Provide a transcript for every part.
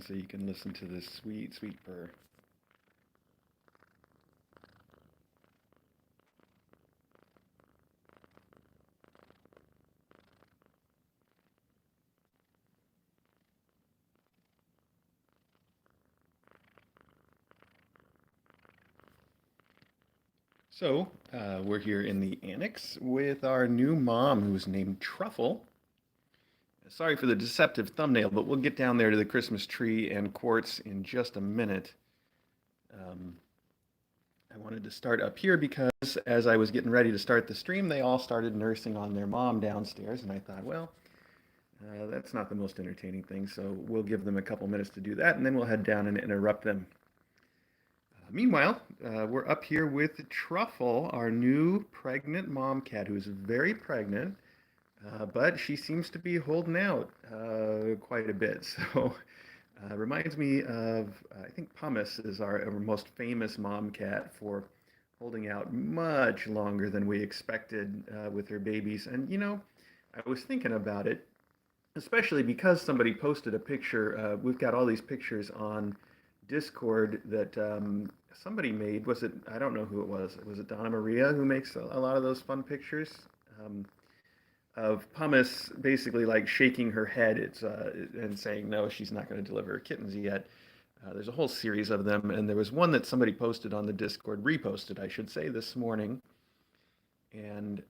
so you can listen to this sweet, sweet purr. So, we're here in the annex with our new mom who's named Truffle. Sorry for the deceptive thumbnail, but we'll get down there to the Christmas tree and quartz in just a minute. Um, I wanted to start up here because as I was getting ready to start the stream, they all started nursing on their mom downstairs, and I thought, well, that's not the most entertaining thing, so we'll give them a couple minutes to do that, and then we'll head down and interrupt them. Meanwhile, we're up here with Truffle, our new pregnant mom cat, who's very pregnant, but she seems to be holding out quite a bit. So, reminds me of, I think Pumice is our most famous mom cat for holding out much longer than we expected with her babies. And, I was thinking about it, especially because somebody posted a picture. We've got all these pictures on Discord that somebody made. Was it? I don't know who it was. Was it Donna Maria who makes a lot of those fun pictures um, of Pumice basically like shaking her head? And saying no, she's not going to deliver her kittens yet. There's a whole series of them, and there was one that somebody posted on the Discord, reposted, I should say, this morning, and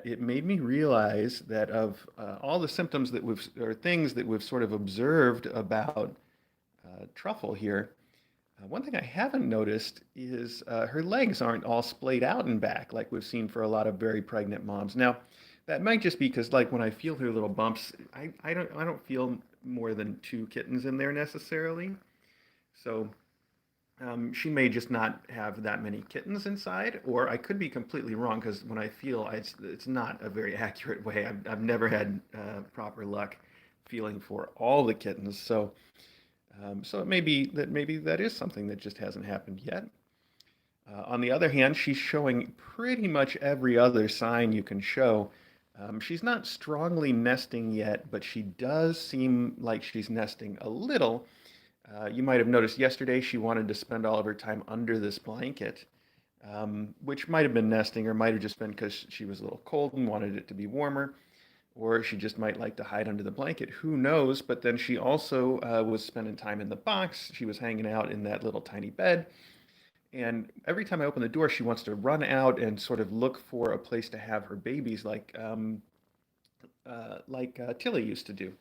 it made me realize that of all the symptoms that we've, or things that we've sort of observed about Truffle here, one thing I haven't noticed is her legs aren't all splayed out and back like we've seen for a lot of very pregnant moms. Now, that might just be because, like, when I feel her little bumps, I don't feel more than two kittens in there necessarily. So she may just not have that many kittens inside, or I could be completely wrong because when I feel, it's not a very accurate way. I've never had proper luck feeling for all the kittens. So it may be that maybe that is something that just hasn't happened yet. On the other hand, she's showing pretty much every other sign you can show. She's not strongly nesting yet, but she does seem like she's nesting a little. You might have noticed yesterday she wanted to spend all of her time under this blanket, which might have been nesting or might have just been because she was a little cold and wanted it to be warmer, or she just might like to hide under the blanket. Who knows? But then she also was spending time in the box. She was hanging out in that little tiny bed. And every time I open the door, she wants to run out and sort of look for a place to have her babies, like Tilly used to do.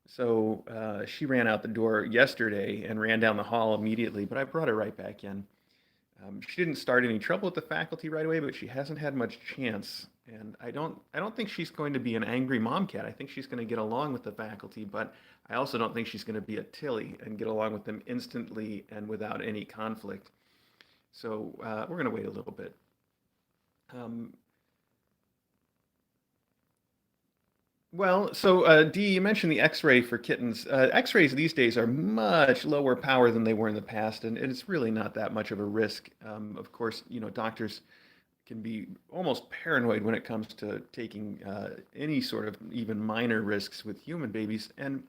So she ran out the door yesterday and ran down the hall immediately, but I brought her right back in. She didn't start any trouble with the faculty right away, but she hasn't had much chance. And I don't think she's going to be an angry mom cat. I think she's going to get along with the faculty, but I also don't think she's going to be a Tilly and get along with them instantly and without any conflict. So we're going to wait a little bit. Um, Dee, you mentioned the X-ray for kittens. X-rays these days are much lower power than they were in the past, and it's really not that much of a risk. Of course, doctors can be almost paranoid when it comes to taking any sort of even minor risks with human babies. And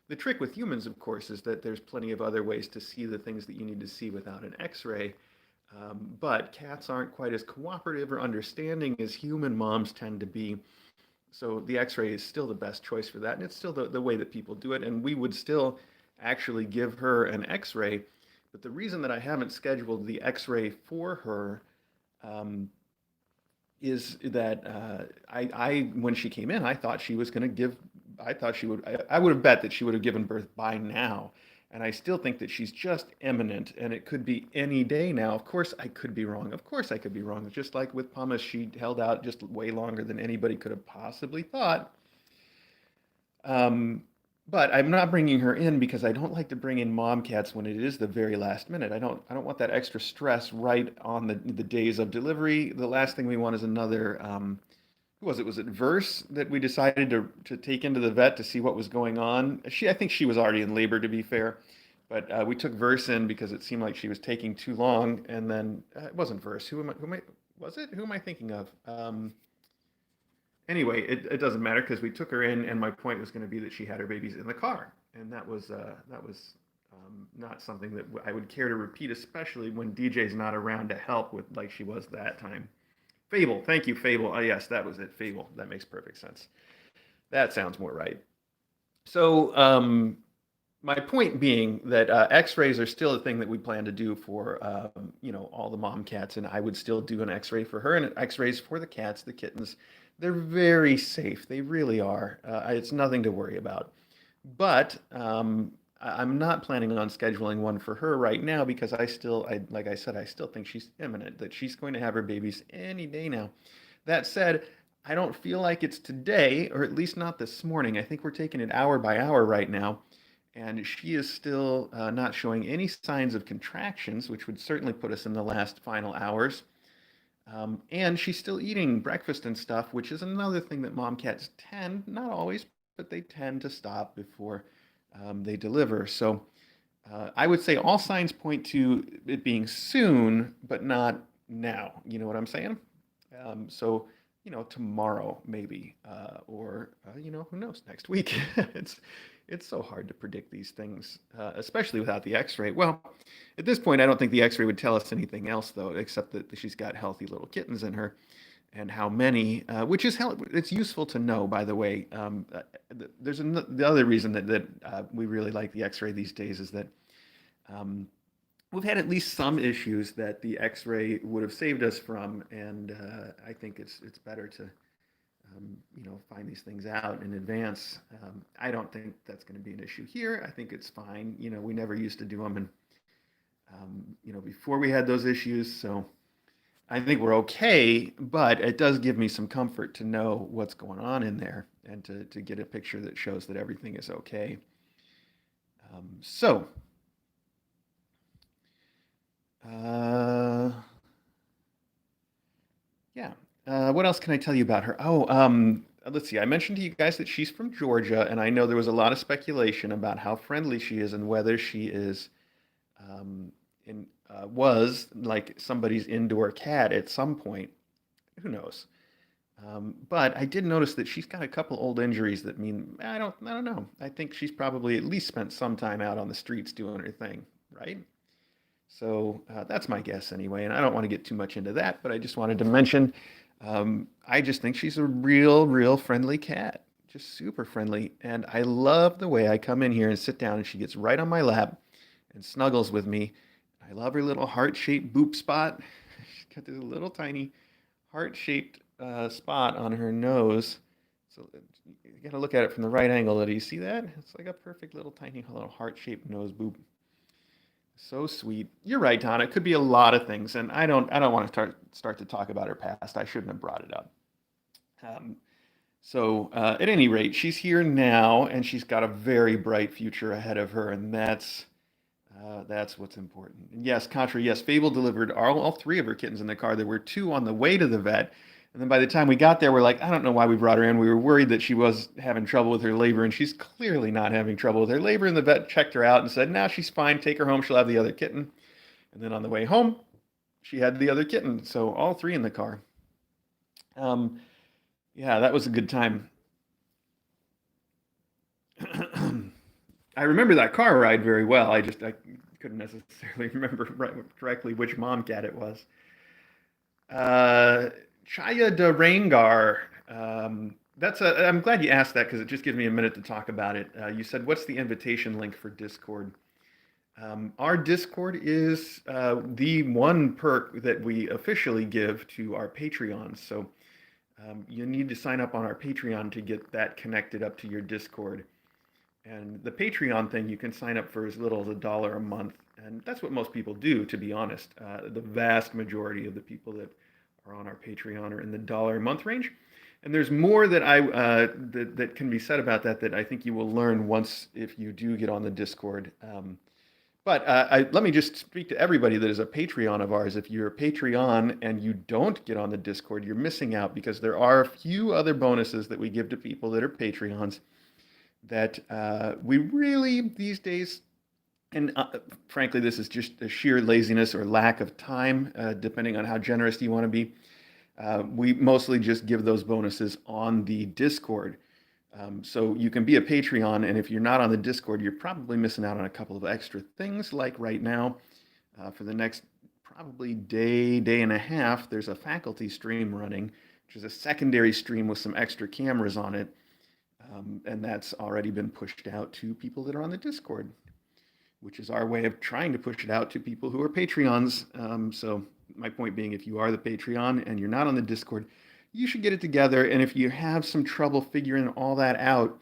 the trick with humans, of course, is that there's plenty of other ways to see the things that you need to see without an X-ray. But cats aren't quite as cooperative or understanding as human moms tend to be. So the X-ray is still the best choice for that, and it's still the way that people do it. And we would still actually give her an X-ray. But the reason that I haven't scheduled the X-ray for her um, is that I when she came in, I thought she was going to give. I thought she would. I would have bet that she would have given birth by now. And I still think that she's just imminent, and it could be any day now. Of course, I could be wrong. Of course, I could be wrong. Just like with Pumice, she held out just way longer than anybody could have possibly thought. Um, but I'm not bringing her in because I don't like to bring in mom cats when it is the very last minute. I don't want that extra stress right on the days of delivery. The last thing we want is another who was it? Was it Verse that we decided to take into the vet to see what was going on? I think she was already in labor, to be fair, but we took Verse in because it seemed like she was taking too long, and then it wasn't Verse. Was it? Who am I thinking of? Anyway, it doesn't matter because we took her in, and my point was going to be that she had her babies in the car, and that was Not something that I would care to repeat, especially when DJ's not around to help with like she was that time. Fable, thank you, Fable. Oh, yes, that was it, Fable. That makes perfect sense. That sounds more right. So, my point being that X-rays are still a thing that we plan to do for all the mom cats, and I would still do an X-ray for her and X-rays for the cats, the kittens. They're very safe. They really are. It's nothing to worry about. But I'm not planning on scheduling one for her right now because like I said, I still think she's imminent, that she's going to have her babies any day now. That said, I don't feel like it's today, or at least not this morning. I think we're taking it hour by hour right now. And she is still not showing any signs of contractions, which would certainly put us in the last final hours. And she's still eating breakfast and stuff, which is another thing that mom cats tend, not always, but they tend to stop before they deliver. So I would say all signs point to it being soon, but not now. You know what I'm saying? So, tomorrow maybe, or who knows, next week. It's so hard to predict these things, especially without the X-ray. Well, at this point, I don't think the X-ray would tell us anything else, though, except that she's got healthy little kittens in her, and how many, which is it's useful to know, by the way. The other reason that we really like the X-ray these days is that um, we've had at least some issues that the X-ray would have saved us from, and I think it's better to find these things out in advance. I don't think that's going to be an issue here. I think it's fine. We never used to do them, and before we had those issues, so I think we're okay. But it does give me some comfort to know what's going on in there and to get a picture that shows that everything is okay. So. Uh, yeah. What else can I tell you about her? Oh, let's see. I mentioned to you guys that she's from Georgia, and I know there was a lot of speculation about how friendly she is and whether she is um, was like somebody's indoor cat at some point. Who knows? But I did notice that she's got a couple old injuries that mean I don't know. I think she's probably at least spent some time out on the streets doing her thing, right? So that's my guess anyway. And I don't want to get too much into that, but I just wanted to mention I just think she's a real, real friendly cat. Just super friendly. And I love the way I come in here and sit down and she gets right on my lap and snuggles with me. I love her little heart-shaped boop spot. She's got this little tiny heart-shaped spot on her nose. So you got to look at it from the right angle. Do you see that? It's like a perfect little tiny little heart-shaped nose boop. So sweet. You're right, Don. It could be a lot of things, and I don't want to start to talk about her past. I shouldn't have brought it up. Um, so at any rate, she's here now, and she's got a very bright future ahead of her, and that's what's important. And yes, Contra, yes, Fable delivered all three of her kittens in the car. There were two on the way to the vet. And then by the time we got there, we're like, I don't know why we brought her in. We were worried that she was having trouble with her labor, and she's clearly not having trouble with her labor. And the vet checked her out and said, "No, she's fine. Take her home. She'll have the other kitten." And then on the way home, she had the other kitten. So all three in the car. Um, yeah, that was a good time. I remember that car ride very well. I couldn't necessarily remember correctly which mom cat it was. Uh, Chaya de Rangar. I'm glad you asked that because it just gives me a minute to talk about it. You said, "What's the invitation link for Discord?" Our Discord is the one perk that we officially give to our Patreons. So you need to sign up on our Patreon to get that connected up to your Discord. And the Patreon thing, you can sign up for as little as $1 a month. And that's what most people do, to be honest. The vast majority of the people that are on our Patreon are in the dollar a month range. And there's more that can be said about that I think you will learn once if you do get on the Discord. But let me just speak to everybody that is a Patreon of ours. If you're a Patreon and you don't get on the Discord, you're missing out because there are a few other bonuses that we give to people that are Patreons that we really these days, and frankly, this is just a sheer laziness or lack of time, depending on how generous you want to be. We mostly just give those bonuses on the Discord. So you can be a Patreon, and if you're not on the Discord, you're probably missing out on a couple of extra things. Like right now, for the next probably day and a half, there's a faculty stream running, which is a secondary stream with some extra cameras on it. And that's already been pushed out to people that are on the Discord, which is our way of trying to push it out to people who are Patreons. So my point being, if you are the Patreon and you're not on the Discord, you should get it together. And if you have some trouble figuring all that out,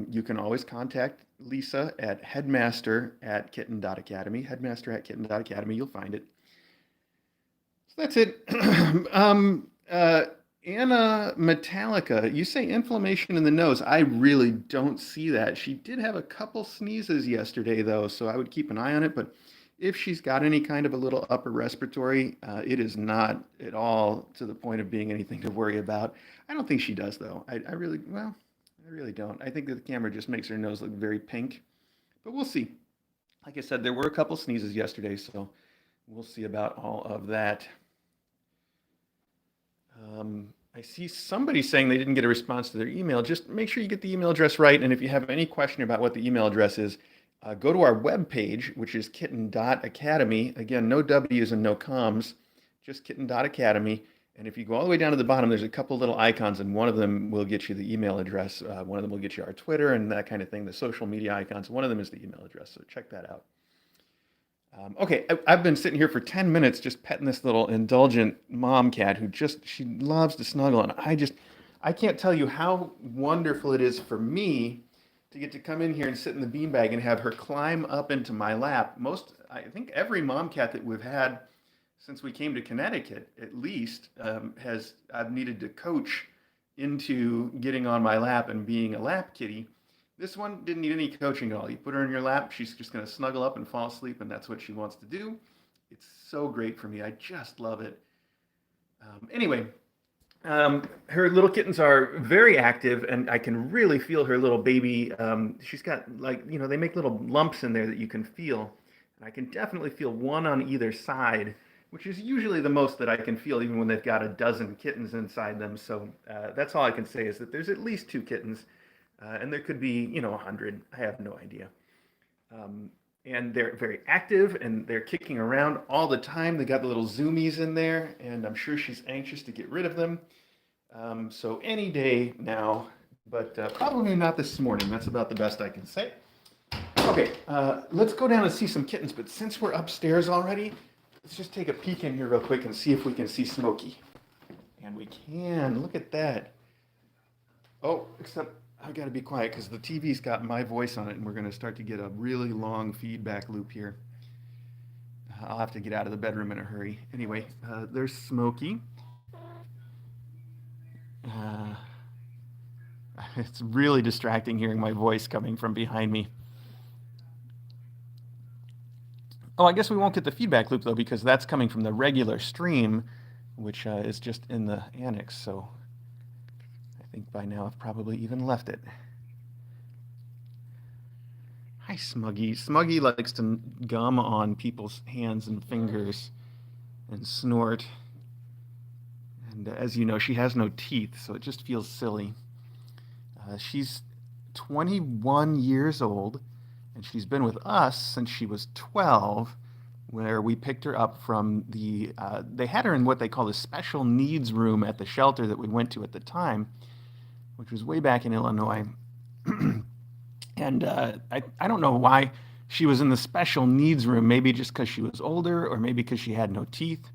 you can always contact Lisa at headmaster@kitten.academy. Headmaster@kitten.academy. You'll find it. So that's it. Anna Metallica, you say inflammation in the nose. I really don't see that. She did have a couple sneezes yesterday, though, so I would keep an eye on it. But if she's got any kind of a little upper respiratory, it is not at all to the point of being anything to worry about. I don't think she does, though. I really, well, I really don't. I think that the camera just makes her nose look very pink. But we'll see. Like I said, there were a couple sneezes yesterday, so we'll see about all of that. I see somebody saying they didn't get a response to their email. Just make sure you get the email address right. And if you have any question about what the email address is, go to our webpage, which is kitten.academy. Again, no W's and no comms, just kitten.academy. And if you go all the way down to the bottom, there's a couple little icons, and one of them will get you the email address. One of them will get you our Twitter and that kind of thing, the social media icons. One of them is the email address, so check that out. Okay, I've been sitting here for 10 minutes just petting this little indulgent mom cat who she loves to snuggle. And I can't tell you how wonderful it is for me to get to come in here and sit in the beanbag and have her climb up into my lap. I think every mom cat that we've had since we came to Connecticut, at least, I've needed to coach into getting on my lap and being a lap kitty. This one didn't need any coaching at all. You put her in your lap, she's just going to snuggle up and fall asleep, and that's what she wants to do. It's so great for me. I just love it. Anyway, her little kittens are very active, and I can really feel her little baby. She's got, like, they make little lumps in there that you can feel. And I can definitely feel one on either side, which is usually the most that I can feel, even when they've got a dozen kittens inside them. So that's all I can say is that there's at least 2 kittens. And there could be, 100. I have no idea. And they're very active, and they're kicking around all the time. They got the little zoomies in there, and I'm sure she's anxious to get rid of them. So any day now, but probably not this morning. That's about the best I can say. Okay, let's go down and see some kittens. But since we're upstairs already, let's just take a peek in here real quick and see if we can see Smokey. And we can. Look at that. Oh, except I got to be quiet because the TV's got my voice on it, and we're going to start to get a really long feedback loop here. I'll have to get out of the bedroom in a hurry. Anyway, there's Smokey. It's really distracting hearing my voice coming from behind me. Oh, I guess we won't get the feedback loop, though, because that's coming from the regular stream, which is just in the annex, so I think by now I've probably even left it. Hi, Smuggy. Smuggy likes to gum on people's hands and fingers and snort. And as you know, she has no teeth, so it just feels silly. She's 21 years old, and she's been with us since she was 12, where we picked her up from they had her in what they call the special needs room at the shelter that we went to at the time, which was way back in Illinois. And I don't know why she was in the special needs room, maybe just because she was older or maybe because she had no teeth.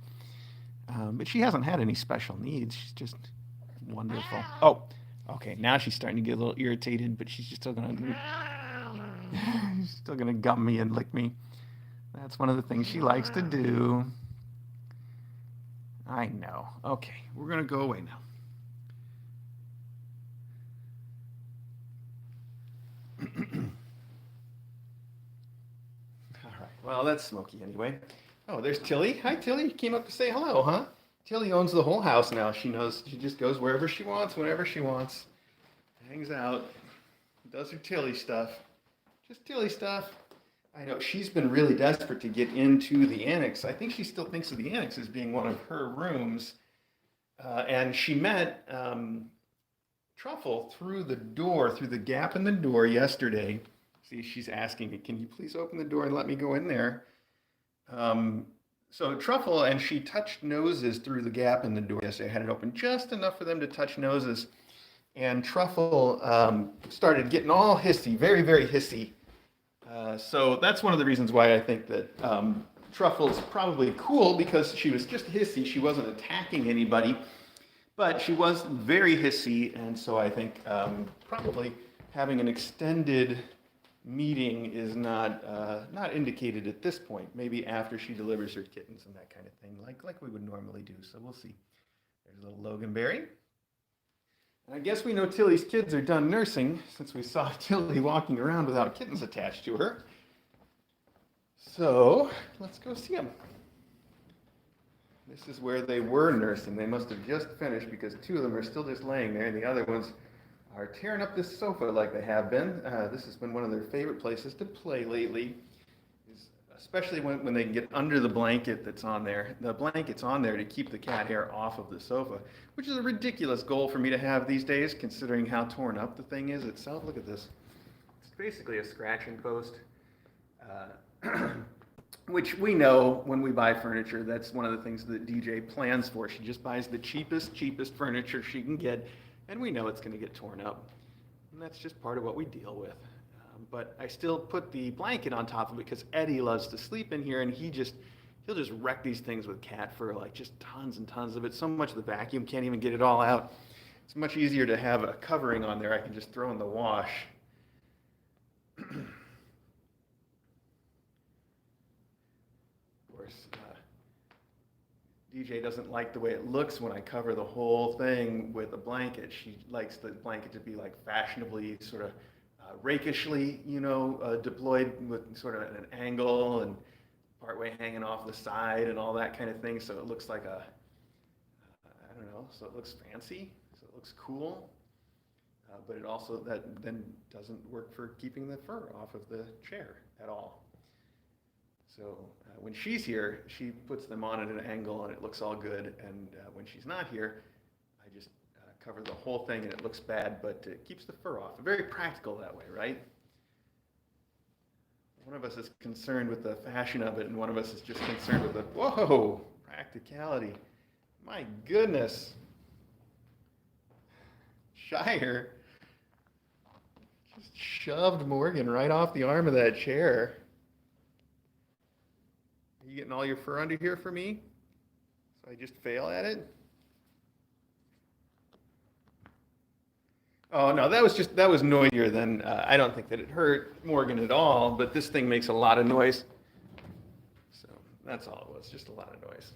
But she hasn't had any special needs. She's just wonderful. Oh, okay, now she's starting to get a little irritated, but she's still gonna gum me and lick me. That's one of the things she likes to do. I know. Okay, we're gonna go away now. All right. Well, that's Smokey anyway. Oh, there's Tilly. Hi, Tilly. You came up to say hello, huh? Tilly owns the whole house now. She knows. She just goes wherever she wants, whenever she wants. Hangs out. Does her Tilly stuff. Just Tilly stuff. I know. She's been really desperate to get into the annex. I think she still thinks of the annex as being one of her rooms. And she met Truffle through the door, through the gap in the door yesterday. See, she's asking me, can you please open the door and let me go in there? Um, so Truffle and she touched noses through the gap in the door yesterday. I had it open just enough for them to touch noses. And Truffle started getting all hissy, very, very hissy. So that's one of the reasons why I think that Truffle's probably cool because she was just hissy. She wasn't attacking anybody, but she was very hissy. And so I think probably having an extended meeting is not indicated at this point. Maybe after she delivers her kittens and that kind of thing, like we would normally do. So we'll see. There's a little Loganberry. And I guess we know Tilly's kids are done nursing since we saw Tilly walking around without kittens attached to her. So let's go see them. This is where they were nursing. They must have just finished because two of them are still just laying there and the other ones are tearing up this sofa like they have been. This has been one of their favorite places to play lately, especially when they can get under the blanket that's on there. The blanket's on there to keep the cat hair off of the sofa, which is a ridiculous goal for me to have these days, considering how torn up the thing is itself. Look at this. It's basically a scratching post, which we know when we buy furniture, that's one of the things that DJ plans for. She just buys the cheapest furniture she can get, and we know it's going to get torn up. And that's just part of what we deal with. But I still put the blanket on top of it because Eddie loves to sleep in here, and he'll just wreck these things with cat fur, like just tons and tons of it. So much the vacuum can't even get it all out. It's much easier to have a covering on there I can just throw in the wash. Of course, DJ doesn't like the way it looks when I cover the whole thing with a blanket. She likes the blanket to be like fashionably sort of rakishly, deployed with sort of an angle and partway hanging off the side and all that kind of thing. So it looks like I don't know, so it looks fancy, so it looks cool. But it also, that then doesn't work for keeping the fur off of the chair at all. So when she's here, she puts them on at an angle and it looks all good. And when she's not here, I just cover the whole thing and it looks bad, but it keeps the fur off. Very practical that way, right? One of us is concerned with the fashion of it, and one of us is just concerned with the, whoa, practicality. My goodness. Shire just shoved Morgan right off the arm of that chair. Are you getting all your fur under here for me? So I just fail at it? Oh no, that was noisier than I don't think that it hurt Morgan at all, but this thing makes a lot of noise. So that's all it was, just a lot of noise.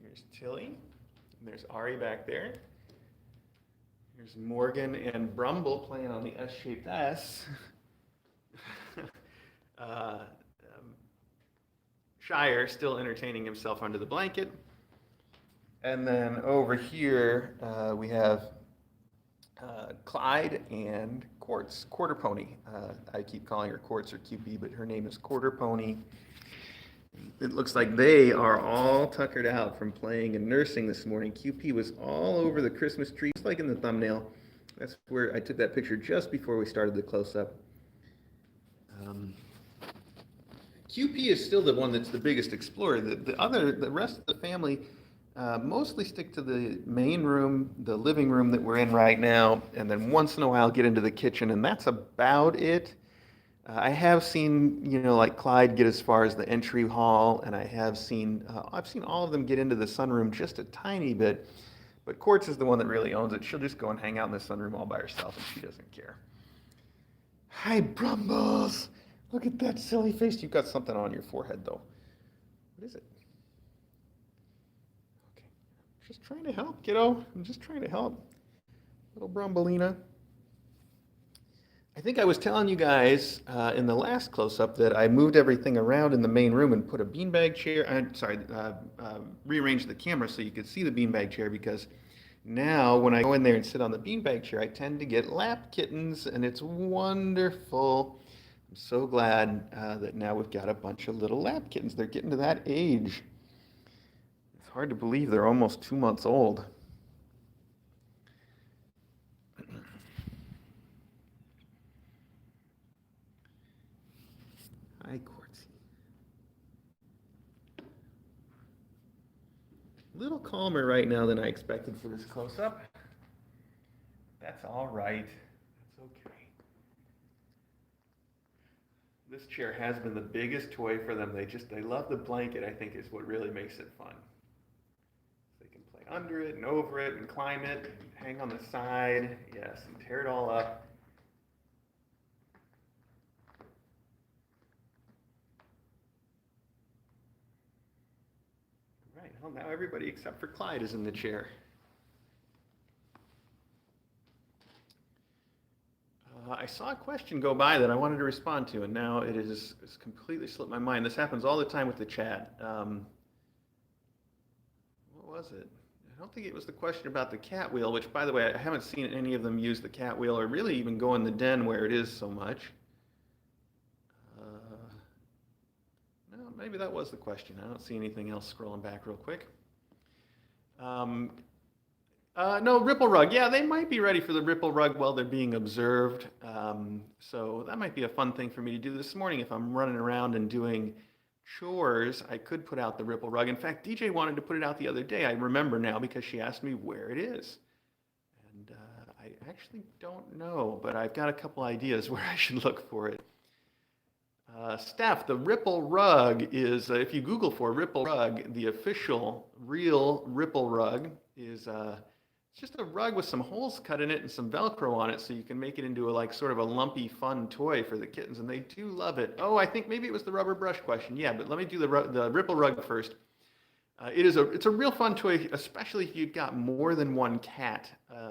Here's Tilly, and there's Ari back there. Here's Morgan and Brumble playing on the S-shaped S. Shire still entertaining himself under the blanket. And then over here we have Clyde and Quartz, Quarter Pony. I keep calling her Quartz or QP, but her name is Quarter Pony. It looks like they are all tuckered out from playing and nursing this morning. QP was all over the Christmas tree, just like in the thumbnail. That's where I took that picture just before we started the close-up. QP is still the one that's the biggest explorer. The rest of the family mostly stick to the main room, the living room that we're in right now, and then once in a while get into the kitchen, and that's about it. I have seen, like Clyde get as far as the entry hall, and I've seen all of them get into the sunroom just a tiny bit, but Quartz is the one that really owns it. She'll just go and hang out in the sunroom all by herself, and she doesn't care. Hi, Brumbles. Look at that silly face. You've got something on your forehead, though. What is it? Okay. I'm just trying to help, kiddo. I'm just trying to help. Little Brumbleina. I think I was telling you guys in the last close-up that I moved everything around in the main room and put a beanbag chair, rearranged the camera so you could see the beanbag chair, because now when I go in there and sit on the beanbag chair, I tend to get lap kittens, and it's wonderful. I'm so glad that now we've got a bunch of little lab kittens. They're getting to that age. It's hard to believe they're almost 2 months old. Hi, Quartzy. A little calmer right now than I expected for this close-up. That's all right. That's okay. This chair has been the biggest toy for them. They love the blanket, I think, is what really makes it fun. They can play under it and over it and climb it and hang on the side. Yes, and tear it all up. Right, well, now everybody except for Clyde is in the chair. I saw a question go by that I wanted to respond to, and now it's completely slipped my mind. This happens all the time with the chat. What was it? I don't think it was the question about the cat wheel, which, by the way, I haven't seen any of them use the cat wheel or really even go in the den where it is so much. No, maybe that was the question. I don't see anything else scrolling back real quick. No, ripple rug. Yeah, they might be ready for the ripple rug while they're being observed. So that might be a fun thing for me to do this morning if I'm running around and doing chores. I could put out the ripple rug. In fact, DJ wanted to put it out the other day. I remember now because she asked me where it is. And I actually don't know, but I've got a couple ideas where I should look for it. Steph, the ripple rug is, if you Google for ripple rug, the official real ripple rug is it's just a rug with some holes cut in it and some Velcro on it, so you can make it into a like sort of a lumpy, fun toy for the kittens, and they do love it. Oh, I think maybe it was the rubber brush question. Yeah, but let me do the ripple rug first. It's a real fun toy, especially if you've got more than one cat,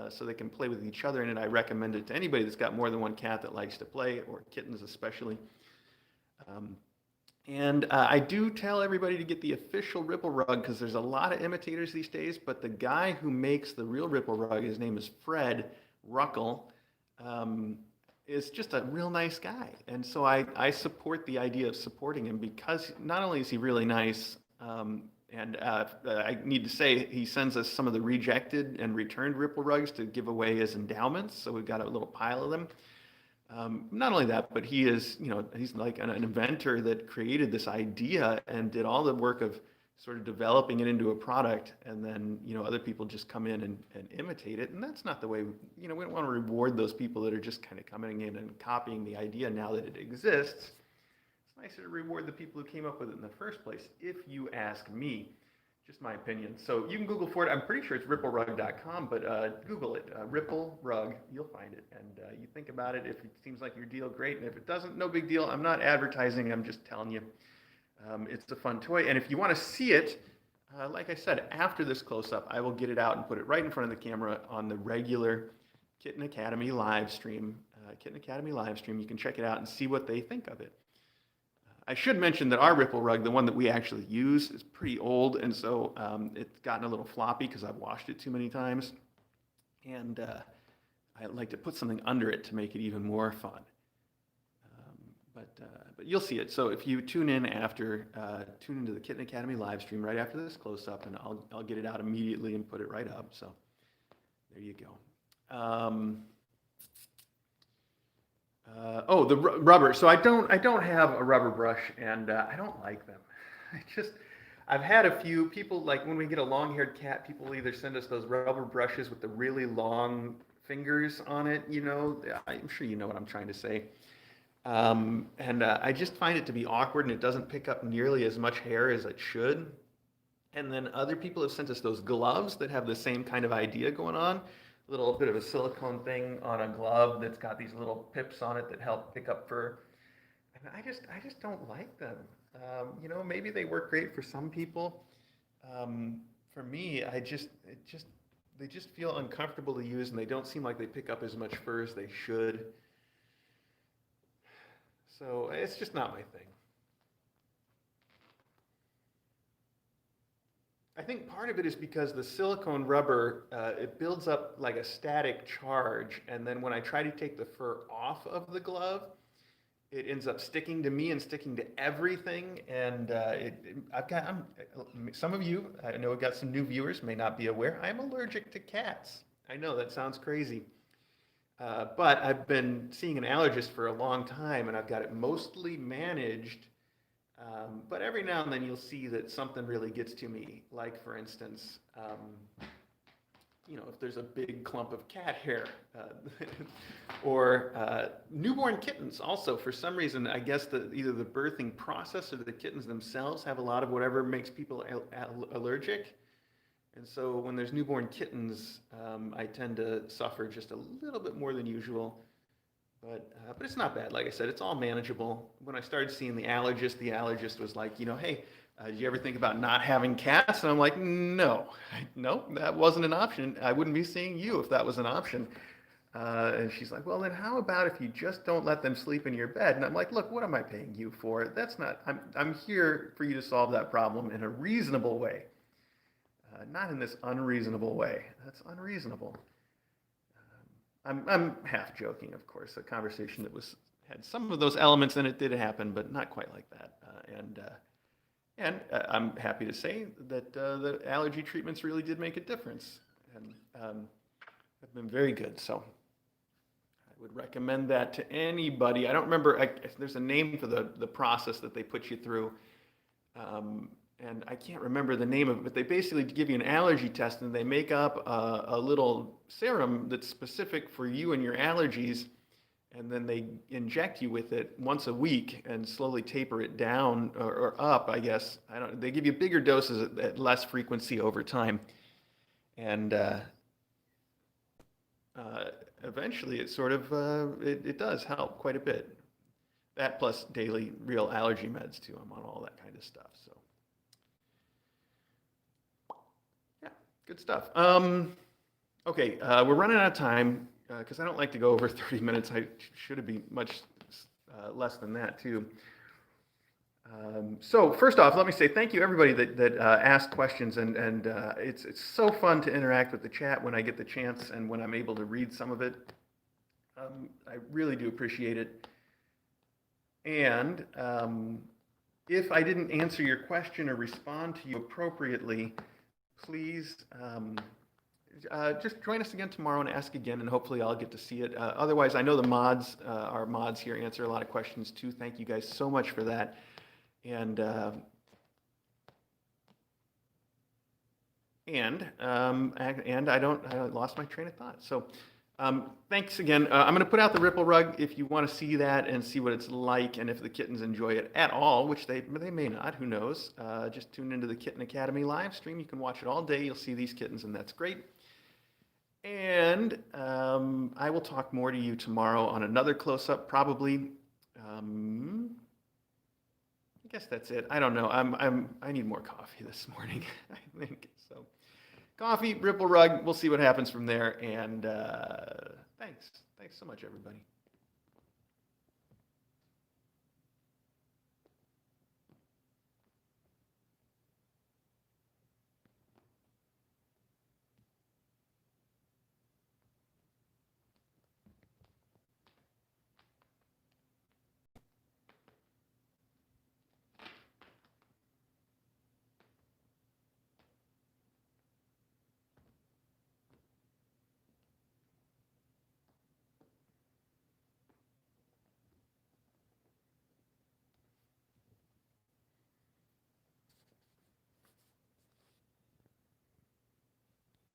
so they can play with each other in it. I recommend it to anybody that's got more than one cat that likes to play, or kittens especially. I do tell everybody to get the official ripple rug because there's a lot of imitators these days, but the guy who makes the real ripple rug, his name is Fred Ruckel, is just a real nice guy. And so I support the idea of supporting him because not only is he really nice, I need to say he sends us some of the rejected and returned ripple rugs to give away as endowments. So we've got a little pile of them. Not only that, but he is, he's like an inventor that created this idea and did all the work of sort of developing it into a product. And then, other people just come in and imitate it. And that's not the way, we don't want to reward those people that are just kind of coming in and copying the idea now that it exists. It's nicer to reward the people who came up with it in the first place, if you ask me. Just my opinion. So you can Google for it. I'm pretty sure it's ripplerug.com, but Google it, Ripple Rug. You'll find it. And you think about it. If it seems like your deal, great. And if it doesn't, no big deal. I'm not advertising. I'm just telling you. It's a fun toy. And if you want to see it, like I said, after this close-up, I will get it out and put it right in front of the camera on the regular Kitten Academy live stream. Kitten Academy live stream. You can check it out and see what they think of it. I should mention that our ripple rug, the one that we actually use, is pretty old, and so it's gotten a little floppy because I've washed it too many times. And I like to put something under it to make it even more fun. But you'll see it. So if you tune in after, tune into the Kitten Academy live stream right after this close-up, and I'll get it out immediately and put it right up. So there you go. The rubber. So I don't have a rubber brush, and I don't like them. I've had a few people, like when we get a long-haired cat, people either send us those rubber brushes with the really long fingers on it. I'm sure you know what I'm trying to say. I just find it to be awkward, and it doesn't pick up nearly as much hair as it should. And then other people have sent us those gloves that have the same kind of idea going on. Little bit of a silicone thing on a glove that's got these little pips on it that help pick up fur. And I just don't like them. Maybe they work great for some people. For me, they just feel uncomfortable to use, and they don't seem like they pick up as much fur as they should. So it's just not my thing. I think part of it is because the silicone rubber, it builds up like a static charge, and then when I try to take the fur off of the glove, it ends up sticking to me and sticking to everything. And some of you, I know we've got some new viewers, may not be aware, I'm allergic to cats. I know that sounds crazy. But I've been seeing an allergist for a long time, and I've got it mostly managed. But every now and then you'll see that something really gets to me. Like, for instance, if there's a big clump of cat hair, or newborn kittens. Also, for some reason, I guess either the birthing process or the kittens themselves have a lot of whatever makes people allergic. And so when there's newborn kittens, I tend to suffer just a little bit more than usual. But it's not bad. Like I said, it's all manageable. When I started seeing the allergist was like, hey, did you ever think about not having cats? And I'm like, no, that wasn't an option. I wouldn't be seeing you if that was an option. And she's like, well, then how about if you just don't let them sleep in your bed? And I'm like, look, what am I paying you for? That's not, I'm here for you to solve that problem in a reasonable way. Not in this unreasonable way. That's unreasonable. I'm half joking, of course. A conversation that had some of those elements in it did happen, but not quite like that. And I'm happy to say that the allergy treatments really did make a difference, and have been very good. So I would recommend that to anybody. I don't remember. There's a name for the process that they put you through. And I can't remember the name of it, but they basically give you an allergy test, and they make up a little serum that's specific for you and your allergies, and then they inject you with it once a week and slowly taper it down or up, I guess. They give you bigger doses at less frequency over time, and eventually it sort of it does help quite a bit. That plus daily real allergy meds too. I'm on all that kind of stuff, so. Good stuff. Okay, we're running out of time because I don't like to go over 30 minutes. I should be much less than that too. So first off, let me say thank you everybody that asked questions, and it's so fun to interact with the chat when I get the chance and when I'm able to read some of it. I really do appreciate it. And if I didn't answer your question or respond to you appropriately, please just join us again tomorrow and ask again, and hopefully I'll get to see it. Otherwise, I know our mods here answer a lot of questions too. Thank you guys so much for that. And I lost my train of thought. So thanks again. I'm going to put out the Ripple rug if you want to see that and see what it's like, and if the kittens enjoy it at all, which they may not, who knows. Just tune into the Kitten Academy live stream. You can watch it all day. You'll see these kittens, and that's great. And I will talk more to you tomorrow on another close-up, probably. I guess that's it. I don't know. I need more coffee this morning, I think. So coffee, Ripple rug, we'll see what happens from there. And thanks so much, everybody.